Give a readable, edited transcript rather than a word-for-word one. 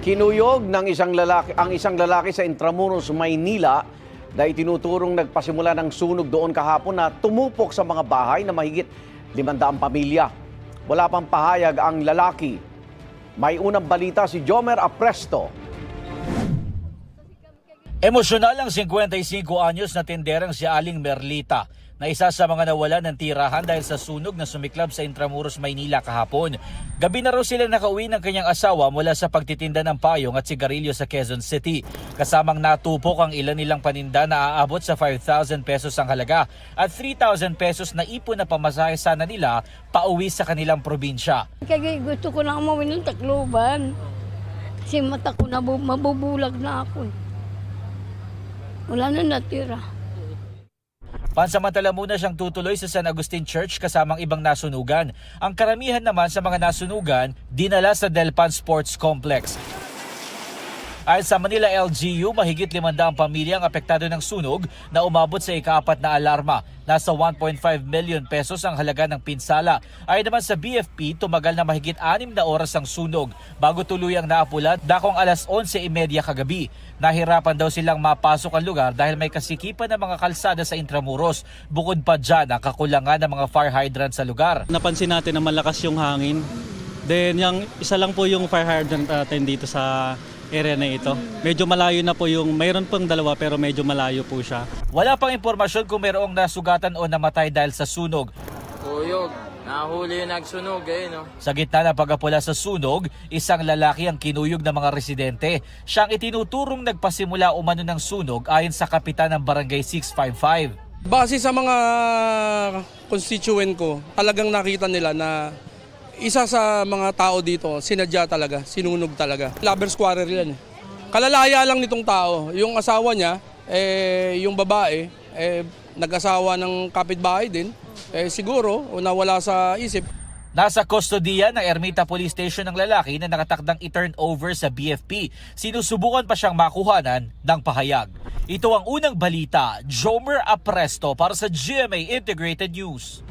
Kinuyog ng ang isang lalaki sa Intramuros, Maynila na itinuturong nagpasimula ng sunog doon kahapon na tumupok sa mga bahay na mahigit 500 pamilya. Wala pang pahayag ang lalaki. May unang balita si Jomer Apresto. Emosyonal ang 55 anyos na tinderang si Aling Merlita na isa sa mga nawala ng tirahan dahil sa sunog na sumiklab sa Intramuros, Maynila kahapon. Gabi na raw sila nakauwi ng kanyang asawa mula sa pagtitinda ng payong at sigarilyo sa Quezon City. Kasamang natupok ang ilan nilang paninda na aabot sa 5,000 pesos ang halaga at 3,000 pesos na ipon na pamasahe sana nila pauwi sa kanilang probinsya. Kaya gusto ko na umuwi ng Tacloban. Kasi mata ko na mabubulag na ako. Wala na natira. Pansamantala muna siyang tutuloy sa San Agustin Church kasamang ibang nasunugan. Ang karamihan naman sa mga nasunugan, dinala sa Delpan Sports Complex. Ayon sa Manila LGU, mahigit 500 pamilya ang apektado ng sunog na umabot sa ika-4 na alarma. Nasa 1.5 million pesos ang halaga ng pinsala. Ayon naman sa BFP, tumagal na mahigit 6 na oras ang sunog bago tuluyang naapulan dakong alas 11:30 kagabi. Nahirapan daw silang mapasok ang lugar dahil may kasikipan ng mga kalsada sa Intramuros. Bukod pa dyan ang kakulangan ng mga fire hydrant sa lugar. Napansin natin na malakas yung hangin. Then yung isa lang po yung fire hydrant natin dito sa area na ito. Medyo malayo na po yung, mayroon pang dalawa pero medyo malayo po siya. Wala pang impormasyon kung mayroong nasugatan o namatay dahil sa sunog. Uyog, nahuli yung nagsunog no? Sa gitna ng pag-apula sa sunog, isang lalaki ang kinuyog ng mga residente. Siyang itinuturong nagpasimula umano ng sunog ayon sa kapitan ng Barangay 655. Base sa mga constituent ko, talagang nakita nila na isa sa mga tao dito, sinadya talaga, sinunog talaga. Lovers quarrel yan. Kalalaya lang nitong tao. Yung asawa niya, yung babae, nag-asawa ng kapitbahay din. Siguro, nawala sa isip. Nasa kustodiya ng Ermita Police Station ng lalaki na nakatakdang i-turn over sa BFP. Sinusubukan pa siyang makuhanan ng pahayag. Ito ang unang balita, Jomer Apresto para sa GMA Integrated News.